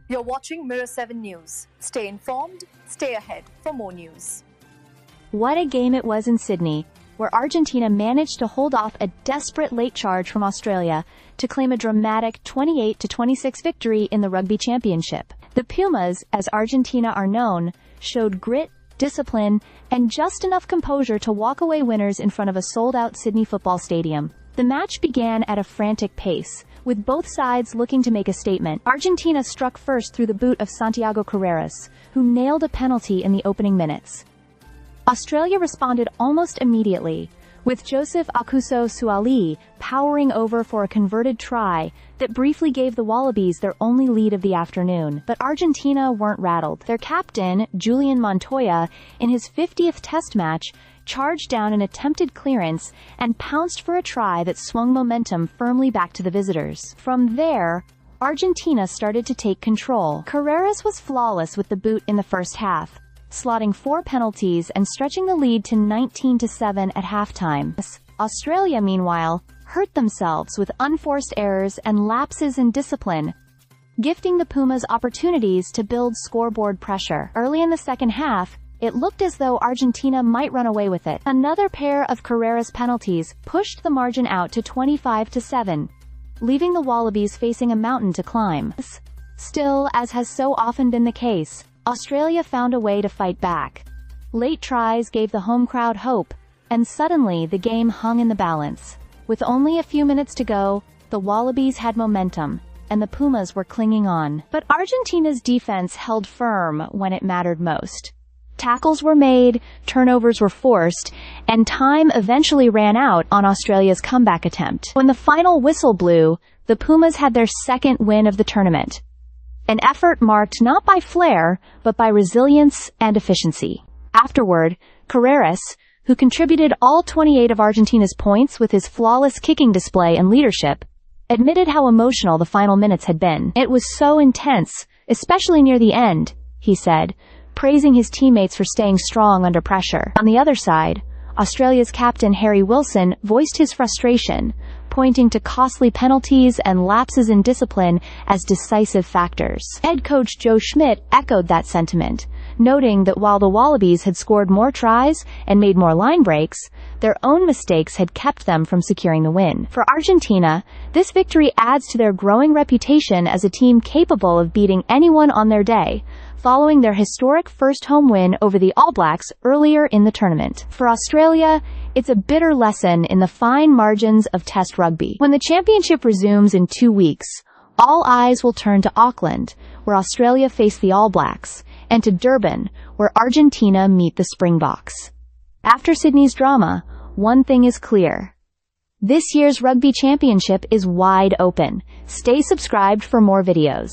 You're watching Mirror 7 News. Stay informed, stay ahead for more news. What a game it was in Sydney, where Argentina managed to hold off a desperate late charge from Australia to claim a dramatic 28-26 victory in the Rugby Championship. The Pumas, as Argentina are known, showed grit, discipline, and just enough composure to walk away winners in front of a sold-out Sydney football stadium. The match began at a frantic pace, with both sides looking to make a statement. Argentina struck first through the boot of Santiago Carreras, who nailed a penalty in the opening minutes. Australia responded almost immediately, with Joseph Akuso Suali powering over for a converted try that briefly gave the Wallabies their only lead of the afternoon. But Argentina weren't rattled. Their captain, Julian Montoya, in his 50th Test match, charged down an attempted clearance and pounced for a try that swung momentum firmly back to the visitors. From there, Argentina started to take control. Carreras was flawless with the boot in the first half, slotting 4 penalties and stretching the lead to 19-7 at halftime. Australia, meanwhile, hurt themselves with unforced errors and lapses in discipline, gifting the Pumas opportunities to build scoreboard pressure. Early in the second half, it looked as though Argentina might run away with it. Another pair of Carreras penalties pushed the margin out to 25-7, leaving the Wallabies facing a mountain to climb. Still, as has so often been the case, Australia found a way to fight back. Late tries gave the home crowd hope, and suddenly the game hung in the balance. With only a few minutes to go, the Wallabies had momentum, and the Pumas were clinging on. But Argentina's defense held firm when it mattered most. Tackles were made, turnovers were forced, and time eventually ran out on Australia's comeback attempt. When the final whistle blew, the Pumas had their second win of the tournament. An effort marked not by flair, but by resilience and efficiency. Afterward, Carreras, who contributed all 28 of Argentina's points with his flawless kicking display and leadership, admitted how emotional the final minutes had been. "It was so intense, especially near the end," he said, praising his teammates for staying strong under pressure. On the other side, Australia's captain Harry Wilson voiced his frustration, pointing to costly penalties and lapses in discipline as decisive factors. Head coach Joe Schmidt echoed that sentiment, noting that while the Wallabies had scored more tries and made more line breaks, their own mistakes had kept them from securing the win. For Argentina, this victory adds to their growing reputation as a team capable of beating anyone on their day, following their historic first home win over the All Blacks earlier in the tournament. For Australia, it's a bitter lesson in the fine margins of Test rugby. When the championship resumes in 2 weeks, all eyes will turn to Auckland, where Australia face the All Blacks, and to Durban, where Argentina meet the Springboks. After Sydney's drama, one thing is clear. This year's Rugby Championship is wide open. Stay subscribed for more videos.